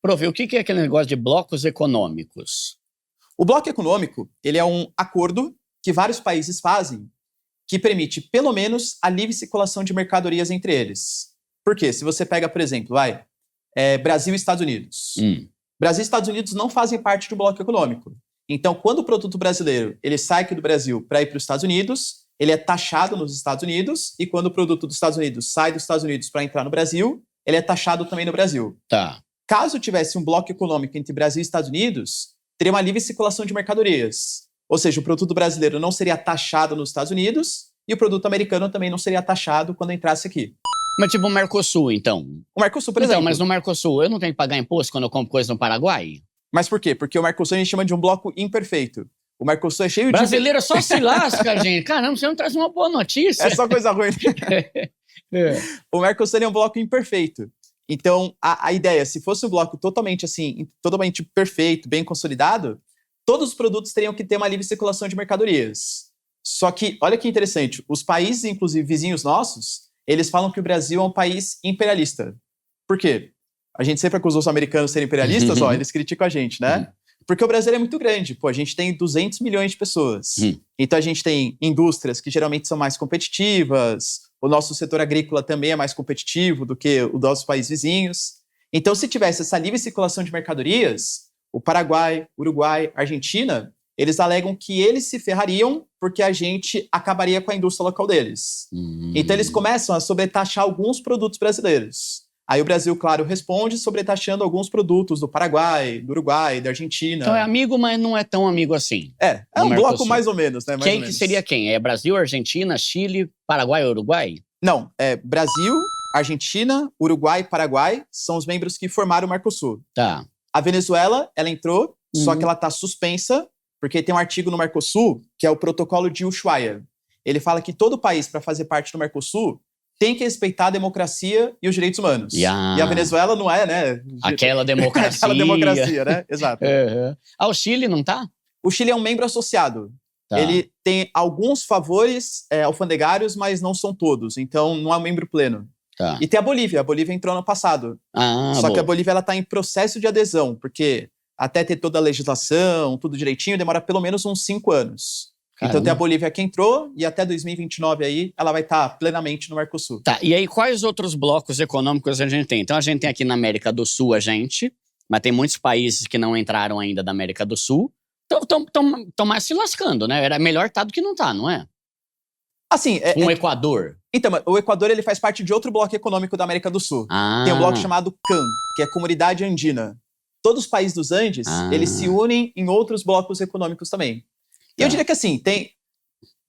Prof, o que é aquele negócio de blocos econômicos? O bloco econômico, ele é um acordo que vários países fazem que permite, pelo menos, a livre circulação de mercadorias entre eles. Por quê? Se você pega, por exemplo, Brasil e Estados Unidos. Brasil e Estados Unidos não fazem parte do bloco econômico. Então, quando o produto brasileiro ele sai aqui do Brasil para ir para os Estados Unidos, ele é taxado nos Estados Unidos, e quando o produto dos Estados Unidos sai dos Estados Unidos para entrar no Brasil, ele é taxado também no Brasil. Tá. Caso tivesse um bloco econômico entre Brasil e Estados Unidos, teria uma livre circulação de mercadorias. Ou seja, o produto brasileiro não seria taxado nos Estados Unidos e o produto americano também não seria taxado quando entrasse aqui. Mas tipo o Mercosul, então? O Mercosul, por exemplo. Então, mas no Mercosul eu não tenho que pagar imposto quando eu compro coisa no Paraguai? Mas por quê? Porque o Mercosul a gente chama de um bloco imperfeito. O Mercosul é cheio de... Brasileiro só se lasca, gente. Caramba, você não traz uma boa notícia. É só coisa ruim. O Mercosul é um bloco imperfeito. Então, a ideia, se fosse um bloco totalmente perfeito, bem consolidado, todos os produtos teriam que ter uma livre circulação de mercadorias. Só que, olha que interessante, os países, inclusive vizinhos nossos, eles falam que o Brasil é um país imperialista. Por quê? A gente sempre acusou os americanos de serem imperialistas, eles criticam a gente, né? Porque o Brasil é muito grande, a gente tem 200 milhões de pessoas. Então a gente tem indústrias que geralmente são mais competitivas, o nosso setor agrícola também é mais competitivo do que os nossos países vizinhos. Então, se tivesse essa livre circulação de mercadorias, o Paraguai, Uruguai, Argentina, eles alegam que eles se ferrariam porque a gente acabaria com a indústria local deles. Então, eles começam a sobretaxar alguns produtos brasileiros. Aí o Brasil, claro, responde sobretaxando alguns produtos do Paraguai, do Uruguai, da Argentina. Então é amigo, mas não é tão amigo assim. É um bloco mais ou menos, né? Quem que seria quem? É Brasil, Argentina, Chile, Paraguai e Uruguai? Não, é Brasil, Argentina, Uruguai e Paraguai são os membros que formaram o Mercosul. Tá. A Venezuela, ela entrou, só que ela está suspensa, porque tem um artigo no Mercosul, que é o protocolo de Ushuaia. Ele fala que todo país, para fazer parte do Mercosul, tem que respeitar a democracia e os direitos humanos. E a Venezuela não é, né? Aquela democracia. Aquela democracia, né? Exato. O Chile não tá? O Chile é um membro associado. Tá. Ele tem alguns favores alfandegários, mas não são todos. Então, não é um membro pleno. Tá. E tem a Bolívia. A Bolívia entrou ano passado. Só que a Bolívia está em processo de adesão, porque até ter toda a legislação, tudo direitinho, demora pelo menos uns 5 anos. Caramba. Então tem a Bolívia que entrou e até 2029 aí ela vai estar plenamente no Mercosul. Tá, e aí quais outros blocos econômicos a gente tem? Então a gente tem aqui na América do Sul mas tem muitos países que não entraram ainda da América do Sul. Estão mais se lascando, né? Era melhor estar do que não tá, não é? Assim, o Equador. Então, o Equador ele faz parte de outro bloco econômico da América do Sul. Tem um bloco chamado CAN, que é a Comunidade Andina. Todos os países dos Andes, eles se unem em outros blocos econômicos também. E eu diria que assim,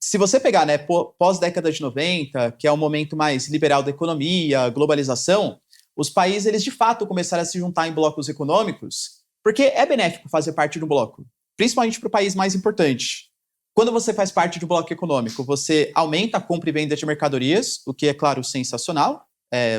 se você pegar, né, pós-década de 90, que é o momento mais liberal da economia, globalização, os países, eles de fato começaram a se juntar em blocos econômicos, porque é benéfico fazer parte do bloco, principalmente para o país mais importante. Quando você faz parte de um bloco econômico, você aumenta a compra e venda de mercadorias, o que é, claro, sensacional.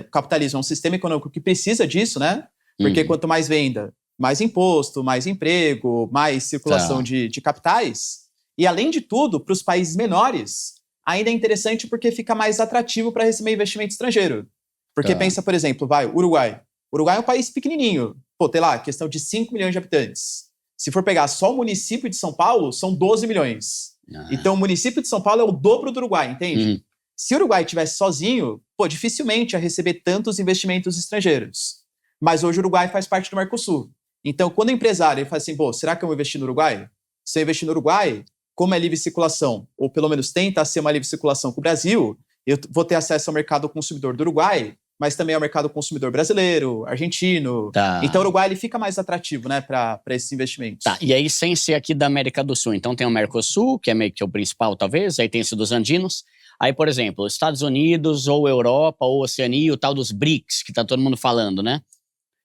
O capitalismo é um sistema econômico que precisa disso, né? Porque quanto mais venda, mais imposto, mais emprego, mais circulação de capitais. E, além de tudo, para os países menores, ainda é interessante porque fica mais atrativo para receber investimento estrangeiro. Porque pensa, por exemplo, Uruguai. Uruguai é um país pequenininho. Tem lá, questão de 5 milhões de habitantes. Se for pegar só o município de São Paulo, são 12 milhões. Então, o município de São Paulo é o dobro do Uruguai, entende? Se o Uruguai estivesse sozinho, dificilmente ia receber tantos investimentos estrangeiros. Mas hoje o Uruguai faz parte do Mercosul. Então, quando o empresário ele fala assim, será que eu vou investir no Uruguai? Se eu investir no Uruguai, como é livre circulação, ou pelo menos tenta ser uma livre circulação com o Brasil, eu vou ter acesso ao mercado consumidor do Uruguai, mas também ao mercado consumidor brasileiro, argentino. Tá. Então o Uruguai ele fica mais atrativo, né, para esses investimentos. Tá, e aí sem ser aqui da América do Sul. Então tem o Mercosul, que é meio que o principal talvez, aí tem esse dos andinos. Aí, por exemplo, Estados Unidos, ou Europa, ou Oceania, o tal dos BRICS, que tá todo mundo falando, né?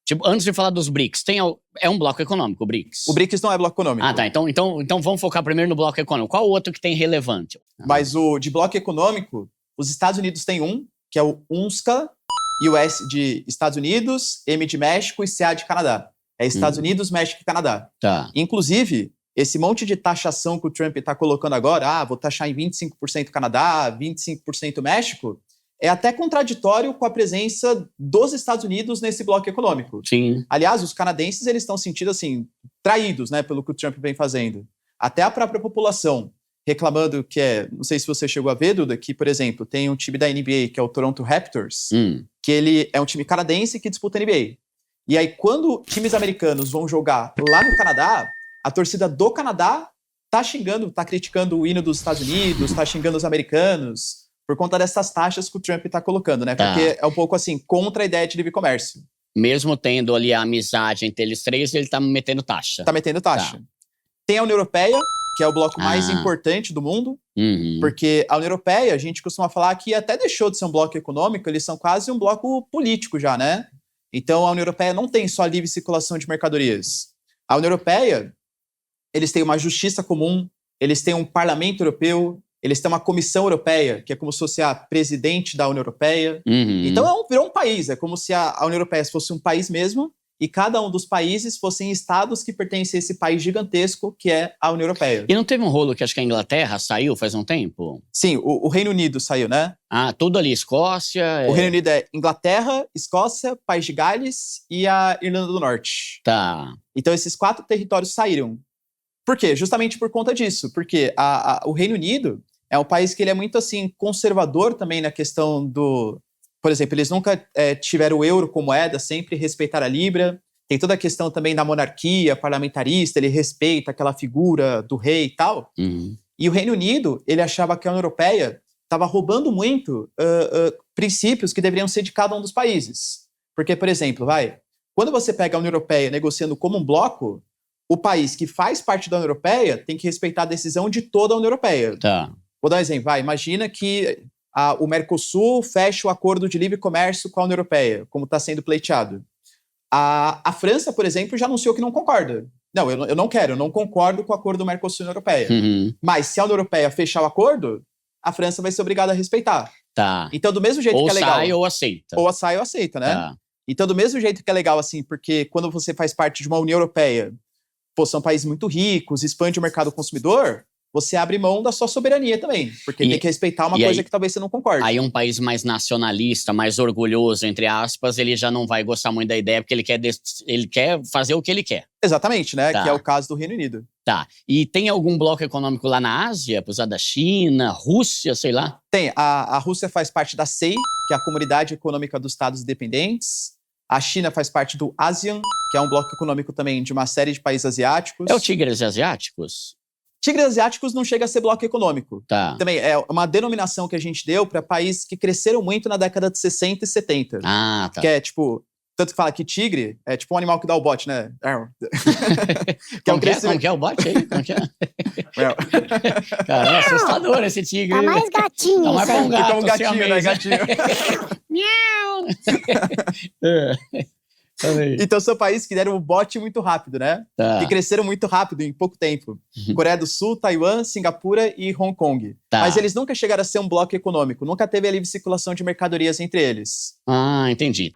Tipo, antes de falar dos BRICS, é um bloco econômico, o BRICS? O BRICS não é bloco econômico. Ah, tá. Então vamos focar primeiro no bloco econômico. Qual o outro que tem relevante? Mas o de bloco econômico, os Estados Unidos tem um, que é o UNSCA, e o S de Estados Unidos, M de México e CA de Canadá. É Estados Unidos, México e Canadá. Tá. Inclusive, esse monte de taxação que o Trump está colocando agora, vou taxar em 25% Canadá, 25% México, é até contraditório com a presença dos Estados Unidos nesse bloco econômico. Sim. Aliás, os canadenses eles estão sentindo assim, traídos, né, pelo que o Trump vem fazendo. Até a própria população reclamando que não sei se você chegou a ver, Duda, que, por exemplo, tem um time da NBA, que é o Toronto Raptors, que ele é um time canadense que disputa a NBA. E aí, quando times americanos vão jogar lá no Canadá, a torcida do Canadá tá xingando, tá criticando o hino dos Estados Unidos, tá xingando os americanos, por conta dessas taxas que o Trump tá colocando, né? Porque é um pouco assim, contra a ideia de livre comércio. Mesmo tendo ali a amizade entre eles três, ele tá metendo taxa. Tá metendo taxa. Tem a União Europeia, que é o bloco mais importante do mundo, porque a União Europeia, a gente costuma falar que até deixou de ser um bloco econômico, eles são quase um bloco político já, né? Então, a União Europeia não tem só livre circulação de mercadorias. A União Europeia, eles têm uma justiça comum, eles têm um parlamento europeu, eles têm uma comissão europeia, que é como se fosse a presidente da União Europeia. Então, virou um país, é como se a União Europeia fosse um país mesmo, e cada um dos países fossem estados que pertencem a esse país gigantesco que é a União Europeia. E não teve um rolo que acho que a Inglaterra saiu faz um tempo? Sim, o Reino Unido saiu, né? Tudo ali, Escócia... O Reino Unido é Inglaterra, Escócia, País de Gales e a Irlanda do Norte. Tá. Então esses 4 territórios saíram. Por quê? Justamente por conta disso. Porque o Reino Unido é um país que ele é muito assim conservador também na questão do... Por exemplo, eles nunca tiveram o euro como moeda, sempre respeitaram a Libra. Tem toda a questão também da monarquia parlamentarista, ele respeita aquela figura do rei e tal. E o Reino Unido, ele achava que a União Europeia estava roubando muito princípios que deveriam ser de cada um dos países. Porque, por exemplo, quando você pega a União Europeia negociando como um bloco, o país que faz parte da União Europeia tem que respeitar a decisão de toda a União Europeia. Tá. Vou dar um exemplo. Imagina que o Mercosul fecha o acordo de livre comércio com a União Europeia, como está sendo pleiteado. A França, por exemplo, já anunciou que não concorda. Não, eu não quero, eu não concordo com o acordo do Mercosul e União Europeia. Mas se a União Europeia fechar o acordo, a França vai ser obrigada a respeitar. Tá. Então, do mesmo jeito que é legal... Ou sai ou aceita. Ou sai ou aceita, né? Tá. Então, do mesmo jeito que é legal, assim, porque quando você faz parte de uma União Europeia, são países muito ricos, expande o mercado consumidor... você abre mão da sua soberania também, porque tem que respeitar uma coisa que talvez você não concorde. Aí um país mais nacionalista, mais orgulhoso, entre aspas, ele já não vai gostar muito da ideia, porque ele quer fazer o que ele quer. Exatamente, né? Tá. Que é o caso do Reino Unido. Tá. E tem algum bloco econômico lá na Ásia, apesar da China, Rússia, sei lá? Tem. A Rússia faz parte da CEI, que é a Comunidade Econômica dos Estados Independentes. A China faz parte do ASEAN, que é um bloco econômico também de uma série de países asiáticos. É o Tigres Asiáticos? Tigres asiáticos não chega a ser bloco econômico. Tá. Também é uma denominação que a gente deu para países que cresceram muito na década de 60 e 70. Ah, tá. Que é tipo, tanto que fala que tigre é tipo um animal que dá o bote, né? Como que é o bote aí? Como que é? Cara, é assustador esse tigre. Tá mais gatinho. Tá mais pra um gato. Então um gatinho, né? Gatinho. Miau! Então são países que deram o bote muito rápido, né? Tá. Que cresceram muito rápido, em pouco tempo. Coreia do Sul, Taiwan, Singapura e Hong Kong. Tá. Mas eles nunca chegaram a ser um bloco econômico. Nunca teve a livre circulação de mercadorias entre eles. Ah, entendi.